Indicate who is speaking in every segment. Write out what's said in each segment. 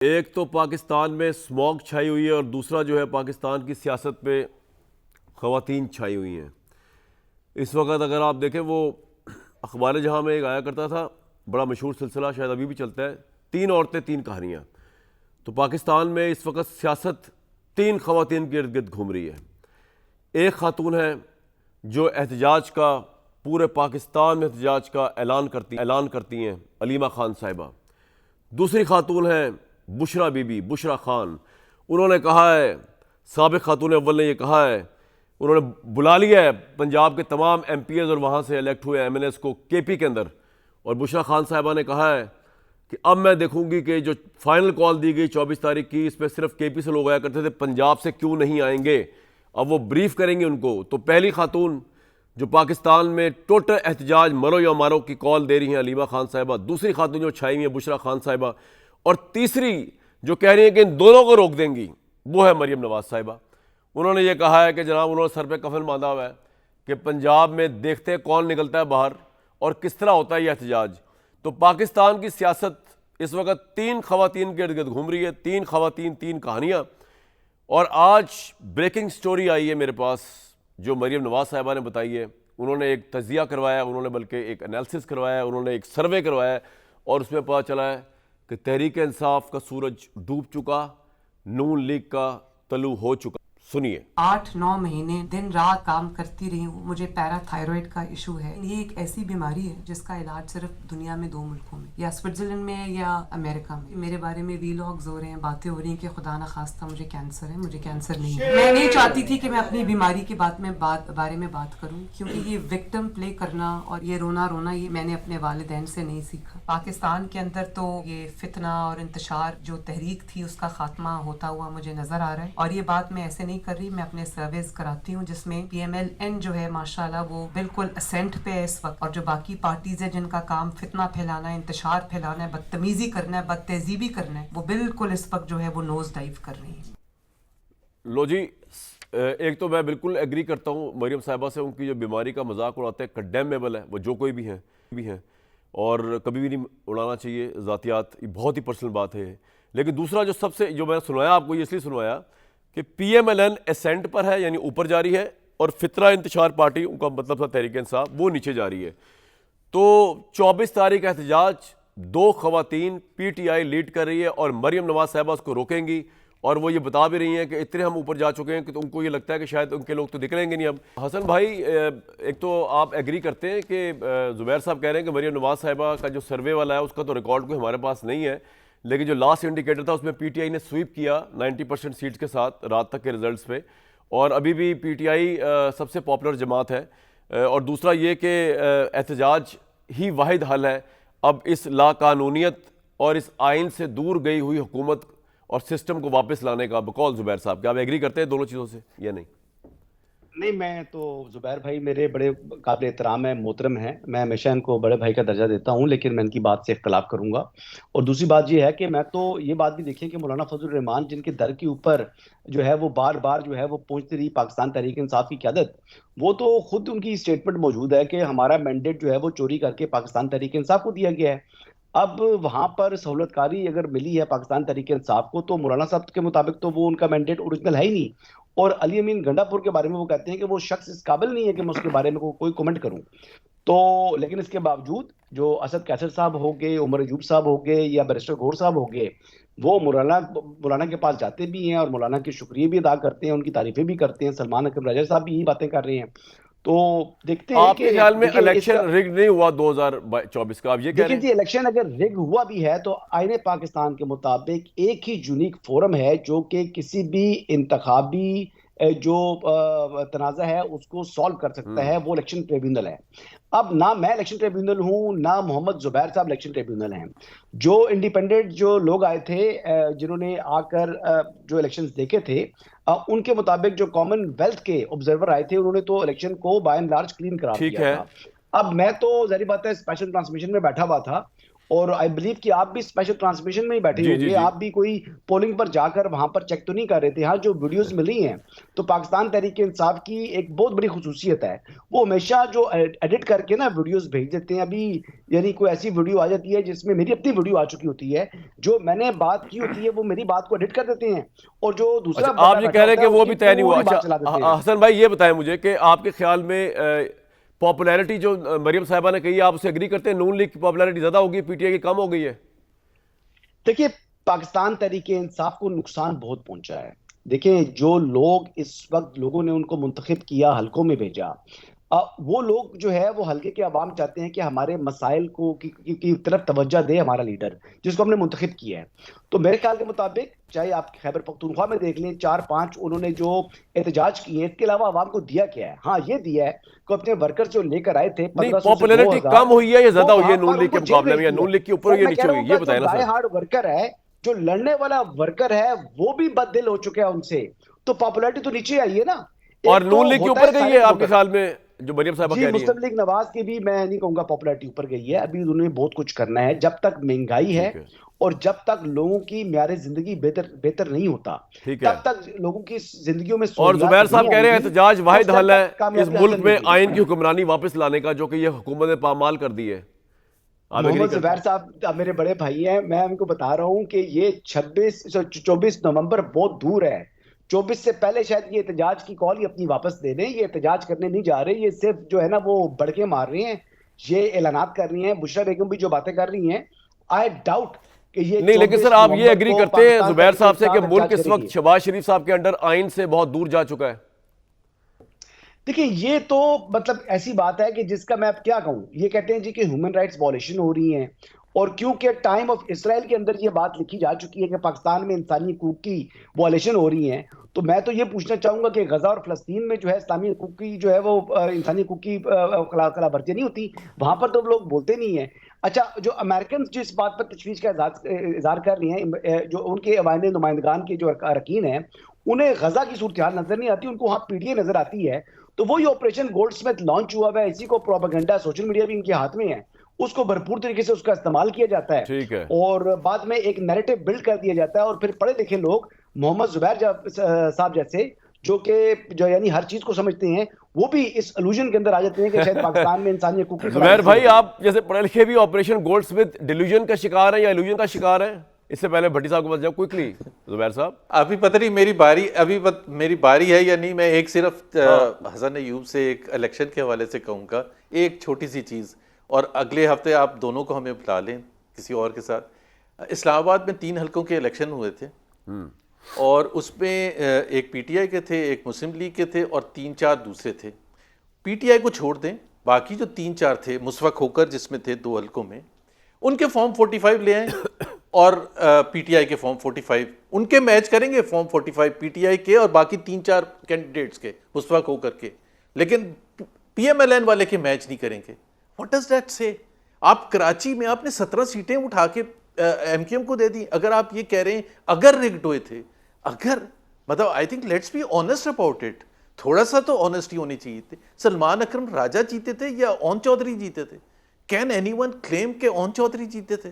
Speaker 1: एक तो पाकिस्तान में स्मॉग छाई हुई है और दूसरा जो है पाकिस्तान की सियासत पे ख़वातीन छाई हुई हैं। इस वक्त अगर आप देखें, वो अखबार जहाँ में एक आया करता था, बड़ा मशहूर सिलसिला, शायद अभी भी चलता है, 3 औरतें 3 कहानियाँ। तो पाकिस्तान में इस वक्त सियासत 3 ख़वातीन के इर्द गिर्द घूम रही है। एक खातून है जो एहतजाज का, पूरे पाकिस्तान में एहतजाज का ऐलान करती हैं, अलीमा खान साहिबा। दूसरी खातून है बुशरा बीबी, बुशरा खान। उन्होंने कहा है, साबिक़ खातून अव्वल ने यह कहा है, उन्होंने बुला लिया है पंजाब के तमाम MPs और वहाँ से इलेक्ट हुए MNAs को KP के अंदर। और बुशरा खान साहिबा ने कहा है कि अब मैं देखूंगी कि जो फाइनल कॉल दी गई 24 तारीख की, इस पर सिर्फ KP से लोग आया करते थे, पंजाब से क्यों नहीं आएंगे। अब वो ब्रीफ करेंगे उनको। तो पहली खातून जो पाकिस्तान में टोटल एहतजाज मरो या मारो की कॉल दे रही हैं, अलीमा खान साहिबा। दूसरी खातून जो छाई हुई है, बुशरा खान साहिबा। और तीसरी जो कह रही है कि इन दोनों को रोक देंगी, वो है मरियम नवाज साहिबा। उन्होंने ये कहा है कि जनाब, उन्होंने सर पे कफन बांधा हुआ है कि पंजाब में देखते हैं कौन निकलता है बाहर और किस तरह होता है यह एहतजाज। तो पाकिस्तान की सियासत इस वक्त 3 ख़वातीन के इर्द गिर्द घूम रही है, 3 ख़वातीन 3 कहानियाँ। और आज ब्रेकिंग स्टोरी आई है मेरे पास, जो मरियम नवाज साहिबा ने बताई है। उन्होंने एक तजिया करवाया, उन्होंने बल्कि एक एनालिसिस करवाया, उन्होंने एक सर्वे करवाया और उसमें पता चला है कि तहरीक इंसाफ का सूरज डूब चुका, नून लीग का तलू हो चुका। सुनिए।
Speaker 2: 8-9 महीने दिन रात काम करती रही हूँ। मुझे पैराथायरॉइड का इशू है। ये एक ऐसी बीमारी है जिसका इलाज सिर्फ दुनिया में 2 मुल्कों में, या स्विट्जरलैंड में है या अमेरिका में। मेरे बारे में वीलॉग्स हो रहे हैं, बातें हो रही हैं कि खुदा ना खास्ता मुझे कैंसर है। मुझे कैंसर नहीं है। मैं नहीं चाहती थी कि मैं अपनी बीमारी के बारे में बात करूँ, क्योंकि ये विक्टिम प्ले करना और ये रोना ये मैंने अपने वालिदैन से नहीं सीखा। पाकिस्तान के अंदर तो ये फितना और इंतशार जो तहरीक थी, उसका खात्मा होता हुआ मुझे नजर आ रहा है। और ये बात मैं ऐसे नहीं कर रही, मैं अपने सर्वेस कराती हूँ जिसमें PMLN जो है माशाल्लाह वो बिल्कुल असेंट पे है इस वक्त। और जो बाकी पार्टीज है जिनका काम फितना फैलाना है, इंतशार फैलाना है, बदतमीजी करना है, बदतहजीबी करना है, वो बिल्कुल इस वक्त जो है वो नोज डाइव कर रही है।
Speaker 1: लो जी, एक तो मैं बिल्कुल एग्री करता हूँ मरियम साहिबा से। उनकी जो बीमारी का मजाक उड़ाते हैं, कंडेमेबल है, वो जो कोई भी हैं और कभी भी नहीं उड़ाना चाहिए। ज़ातियात ये बहुत ही पर्सनल बात है। लेकिन दूसरा जो सबसे, जो मैंने सुनाया आपको, ये इसलिए सुनवाया कि PMLN एसेंट पर है, यानी ऊपर जा रही है, और फितरा इंतशार पार्टी, उनका मतलब था तहरीक इंसाफ, वो नीचे जा रही है। तो 24 तारीख का एहतजाज 2 ख़वातीन PTI लीड कर रही है और मरियम नवाज साहिबा उसको रोकेंगी। और वो ये बता भी रही हैं कि इतने हम ऊपर जा चुके हैं कि तो उनको ये लगता है कि शायद उनके लोग तो निकलेंगे नहीं अब। हसन भाई, एक तो आप एग्री करते हैं कि ज़ुबैर साहब कह रहे हैं कि मरियम नवाज साहिबा का जो सर्वे वाला है उसका तो रिकॉर्ड कोई हमारे पास नहीं है, लेकिन जो लास्ट इंडिकेटर था उसमें PTI ने स्वीप किया 90% सीट्स के साथ रात तक के रिजल्ट्स पे। और अभी भी PTI सबसे पॉपुलर जमात है। और दूसरा ये कि एहतजाज ही वाहिद हल है अब इस लाकानूनियत और इस आइन से दूर गई हुई हुकूमत और सिस्टम को वापस लाने का। बकौल ज़ुबैर साहब, क्या आप एग्री करते हैं दोनों चीज़ों से या नहीं?
Speaker 3: नहीं, मैं तो जुबैर भाई मेरे बड़े काबिल एहतराम है, मोहतरम है। मैं हमेशा इनको बड़े भाई का दर्जा देता हूँ, लेकिन मैं इनकी बात से इख्तलाफ करूंगा। और दूसरी बात ये है कि मैं तो ये बात भी देखिए कि मौलाना फजल रहमान जिनके दर के ऊपर जो है वो बार बार जो है वो पहुंचती रही पाकिस्तान तहरीक इंसाफ की क़यादत, वो तो खुद उनकी स्टेटमेंट मौजूद है कि हमारा मैंडेट जो है वो चोरी करके पाकिस्तान तहरीक इंसाफ को दिया गया है। अब वहां पर सहूलतकारी अगर मिली है पाकिस्तान तहरीक इंसाफ को, तो मौलाना साहब के मुताबिक तो वो उनका मैंडेट ओरिजिनल है ही नहीं। और अली अमीन गंडापुर के बारे में वो कहते हैं कि वो शख्स इस काबिल नहीं है कि मैं उसके बारे में कोई कमेंट करूं। तो लेकिन इसके बावजूद जो असद कैसर साहब हो गए, उमर अयूब साहब हो गए या बैरिस्टर गौर साहब हो गए, वो मौलाना के पास जाते भी हैं और मौलाना के शुक्रिया भी अदा करते हैं, उनकी तारीफें भी करते हैं। सलमान अकरम रजा साहब भी यही बातें कर रहे हैं। तो देखते हैं
Speaker 1: आपके
Speaker 3: कि
Speaker 1: ख्याल में
Speaker 3: देखिए
Speaker 1: इलेक्शन रिग नहीं हुआ 2024 का, आप ये कह रहे
Speaker 3: देखिए
Speaker 1: हैं?
Speaker 3: जी, इलेक्शन अगर रिग हुआ भी है तो आईने पाकिस्तान के मुताबिक एक ही यूनिक फोरम है जो कि किसी भी इंतखाबी जो तनाज़ा है उसको सॉल्व कर सकता है, वो इलेक्शन ट्रिब्यूनल है। अब ना मैं इलेक्शन ट्रिब्यूनल हूं, ना मोहम्मद जुबैर साहब इलेक्शन ट्रिब्यूनल हैं। जो इंडिपेंडेंट जो लोग आए थे, जिन्होंने आकर जो इलेक्शंस देखे थे, उनके मुताबिक जो कॉमनवेल्थ के ऑब्जर्वर आए थे, उन्होंने तो इलेक्शन को बाय एंड लार्ज क्लीन करार
Speaker 1: ठीक
Speaker 3: दिया
Speaker 1: है।
Speaker 3: था। अब मैं तो जाहिर बात है स्पेशल ट्रांसमिशन में बैठा हुआ था और आई बिलीव कि आप भी स्पेशल ट्रांसमिशन में ही बैठे
Speaker 1: जी जी
Speaker 3: होंगे,
Speaker 1: जी।
Speaker 3: आप भी कोई पोलिंग पर जाकर वहां पर चेक तो नहीं कर रहे थे। हाँ, जो वीडियोस मिली हैं, तो पाकिस्तान तहरीक इंसाफ की एक बहुत बड़ी खुसूसियत है, वो हमेशा जो एडिट करके ना वीडियोस भेज देते हैं। अभी यानी कोई ऐसी वीडियो आ जाती है जिसमें मेरी अपनी वीडियो आ चुकी होती है, जो मैंने बात की होती है वो मेरी बात को एडिट कर देते हैं, और जो
Speaker 1: अच्छा,
Speaker 3: दूसरा
Speaker 1: आप
Speaker 3: बंदा
Speaker 1: ये
Speaker 3: बैठा
Speaker 1: कह रहे हैं
Speaker 3: होता
Speaker 1: कि
Speaker 3: है
Speaker 1: वो
Speaker 3: उसकी
Speaker 1: भी तय नहीं हुआ।
Speaker 3: पूरी बात
Speaker 1: अच्छा
Speaker 3: चला देते हैं।
Speaker 1: हसन भाई, ये बताएं मुझे कि आपके ख्याल में पॉपुलैरिटी जो मरियम साहिबा ने कही है, आप उससे एग्री करते हैं? नून लीग की पॉपुलैरिटी ज्यादा होगी, पीटीआई की कम हो गई है?
Speaker 3: देखिए, पाकिस्तान तहरीक इंसाफ को नुकसान बहुत पहुंचा है। देखिए, जो लोग इस वक्त लोगों ने उनको मुंतखब किया, हलकों में भेजा, वो लोग जो है वो हल्के के अवाम चाहते हैं कि हमारे मसाइल को की तरफ तवज्जो दे हमारा लीडर, जिसको हमने मुंतखब किया है। तो मेरे ख्याल के मुताबिक, चाहे आप खैबर पख्तूनख्वा में देख लें, 4-5 उन्होंने जो एहतजाज किए, इसके अलावा अवाम को दिया क्या है? हाँ, ये दिया है कि अपने वर्कर्स जो लेकर आए थे
Speaker 1: नहीं,
Speaker 3: 1500 से
Speaker 1: पॉपुलैरिटी
Speaker 3: 2000,
Speaker 1: कम हुई है या
Speaker 3: वो
Speaker 1: ज्यादा हुई है
Speaker 3: वहां
Speaker 1: नून
Speaker 3: पर
Speaker 1: लीग के
Speaker 3: उनको जेल
Speaker 1: मुकाबले में,
Speaker 3: भेज
Speaker 1: या
Speaker 3: दिया।
Speaker 1: नून लीग की ऊपर
Speaker 3: सर,
Speaker 1: हुई या
Speaker 3: मैं कह
Speaker 1: नीचे
Speaker 3: रहा
Speaker 1: हुई?
Speaker 3: हूँ
Speaker 1: ये
Speaker 3: जो
Speaker 1: बताएं ना
Speaker 3: डाई
Speaker 1: सर।
Speaker 3: हार्ड वर्कर है, जो लड़ने वाला वर्कर है, वो भी बददिल हो चुका है उनसे, तो पॉपुलैरिटी तो नीचे आई है ना।
Speaker 1: और
Speaker 3: एक तो
Speaker 1: नून लीग के
Speaker 3: होता
Speaker 1: ऊपर
Speaker 3: है
Speaker 1: गई है
Speaker 3: साइलेंट
Speaker 1: आपके
Speaker 3: वोटर।
Speaker 1: ख्याल में, जो मरियम साहबा
Speaker 3: जी,
Speaker 1: कह रही है?
Speaker 3: मुस्लिम लीग नवाज की भी मैं नहीं कहूंगा पॉपुलैरिटी ऊपर गई है, अभी उन्हें बहुत कुछ करना है। जब तक महंगाई है
Speaker 1: ठीक है,
Speaker 3: और जब तक लोगों की म्यार जिंदगी बेहतर बेहतर नहीं होता,
Speaker 1: ठीक है।
Speaker 3: तब तक लोगों की जिंदगियों में
Speaker 1: और
Speaker 3: सहूलियात
Speaker 1: जुबैर
Speaker 3: नहीं
Speaker 1: साहब कह रहे हैं
Speaker 3: आएंगी,
Speaker 1: एहतजाज वाहिद
Speaker 3: उस
Speaker 1: हल
Speaker 3: टाइम
Speaker 1: है
Speaker 3: तक
Speaker 1: इस
Speaker 3: कामयाबी
Speaker 1: मुल्क
Speaker 3: हासिल
Speaker 1: में
Speaker 3: नहीं होगी।
Speaker 1: आइन की हुक्मरानी वापस लाने का, जो कि ये हुकूमत ने पामाल कर दी है। आप एग्री
Speaker 3: मोहम्मद
Speaker 1: करते
Speaker 3: जुबैर
Speaker 1: हैं?
Speaker 3: साहब अब मेरे बड़े भाई हैं, मैं उनको बता रहा हूं कि ये 24 नवंबर बहुत दूर है। 24 से पहले शायद ये एहतजाज की कॉल ही अपनी वापस ले लें। ये एहतजाज करने नहीं जा रहे, ये सिर्फ जो है ना वो बढ़के मार रहे हैं, ये ऐलानात कर रही हैं। बुशरा बेगम भी जो बातें कर रही हैं, आई डाउट कि ये
Speaker 1: नहीं, लेकिन सर
Speaker 3: 24
Speaker 1: आप ये
Speaker 3: नवंबर
Speaker 1: एग्री
Speaker 3: को
Speaker 1: करते हैं
Speaker 3: पाकिस्तान
Speaker 1: जुबैर
Speaker 3: तहरीक
Speaker 1: साहब से कि
Speaker 3: इंसाफ
Speaker 1: मुल्क
Speaker 3: एहतजाज
Speaker 1: इस वक्त
Speaker 3: करेगी।
Speaker 1: शहबाज शरीफ साहब के अंडर आइन से बहुत दूर जा चुका है?
Speaker 3: देखिए, ये तो मतलब ऐसी बात है कि जिसका मैं अब क्या कहूं। ये कहते हैं जी कि ह्यूमन राइट्स वॉलेशन हो रही हैं, और क्योंकि टाइम ऑफ इसराइल के अंदर ये बात लिखी जा चुकी है कि पाकिस्तान में इंसानी हकूक की वॉलेशन हो रही है, तो मैं तो ये पूछना चाहूंगा कि गजा और फलस्तीन में जो है इस्लामी हकूक की जो है वो इंसानी हकूक की खिलाफवर्जी नहीं होती, वहां पर तो लोग बोलते नहीं है। अच्छा, जो अमेरिकन जो इस बात पर तशवीश का इजहार कर रही हैं, जो उनके अवामी नुमाइंदगान के जो अरकान हैं, उन्हें गजा की सूरत हाल नजर नहीं आती, उनको वहां पीटीए नजर आती है। तो वो ये ऑपरेशन गोल्डस्मिथ लॉन्च हुआ है, इसी को प्रोपेगेंडा, सोशल मीडिया भी इनके हाथ में है, उसको भरपूर तरीके से उसका इस्तेमाल किया जाता है,
Speaker 1: ठीक है।
Speaker 3: और बाद में एक नैरेटिव बिल्ड कर दिया जाता है, और फिर पढ़े लिखे लोग मोहम्मद जुबैर साहब जैसे, जो यानी हर चीज को समझते हैं, वो भी इस इल्यूजन के अंदर आ जाते हैं कि शायद पाकिस्तान में इंसानी हकूक की
Speaker 1: जुबैर भाई,
Speaker 3: खिलाफवर्जी
Speaker 1: आप जैसे पढ़े लिखे भी ऑपरेशन गोल्डस्मिथ डिल्यूजन का शिकार है या इल्यूजन का शिकार है? इससे पहले भट्टी साहब को बता जाओ क्विकली, जुबैर साहब।
Speaker 4: अभी पता नहीं मेरी बारी है या नहीं। मैं एक सिर्फ हसन अयूब से एक इलेक्शन के हवाले से कहूँगा एक छोटी सी चीज़, और अगले हफ्ते आप दोनों को हमें बुला लें किसी और के साथ। इस्लामाबाद में 3 हलकों के इलेक्शन हुए थे, और उसमें एक पीटीआई के थे, एक मुस्लिम लीग के थे, और 3-4 दूसरे थे। पीटीआई को छोड़ दें, बाकी जो 3-4 थे, मुसवा खोकर जिसमें थे 2 हलकों में, उनके फॉर्म 45 ले आए, और पीटीआई के फॉर्म 45 उनके मैच करेंगे, फॉर्म 45 पीटीआई के और बाकी 3-4 कैंडिडेट्स के, मुस्तफा खोकर के, लेकिन पीएमएलएन वाले के मैच नहीं करेंगे। व्हाट डज दैट से? आप कराची में आपने 17 सीटें उठा के एमकेएम को दे दी। अगर आप ये कह रहे हैं अगर रिग्ड हुए थे, अगर, मतलब I think let's be honest about it. थोड़ा सा तो ऑनेस्टी होनी चाहिए थी। सलमान अकरम राजा जीते थे या ओन चौधरी जीते थे? कैन एनीवन क्लेम के ओन चौधरी जीते थे?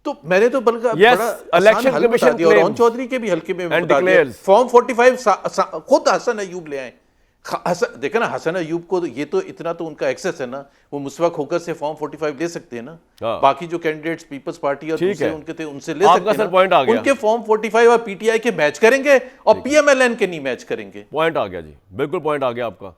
Speaker 4: तो मैंने तो बल्कि बड़ा
Speaker 1: इलेक्शन
Speaker 4: हल बता
Speaker 1: कमीशन
Speaker 4: दिया, और ओन चौधरी के भी हल्के में बता दिया। फॉर्म 45 खुद हसन अयूब ले आए। देखा ना, हसन अयूब को तो ये तो इतना तो उनका एक्सेस है ना, वो मुसवा खोकर से फॉर्म 45 ले सकते हैं ना। बाकी जो कैंडिडेट्स पीपल्स पार्टी और दूसरे उनके थे, उनसे ले सकते हैं ना। उनके फॉर्म 45 और पीटीआई के मैच करेंगे, और पीएमएलएन के नहीं मैच करेंगे।
Speaker 1: पॉइंट आ गया जी, बिल्कुल पॉइंट आ गया आपका।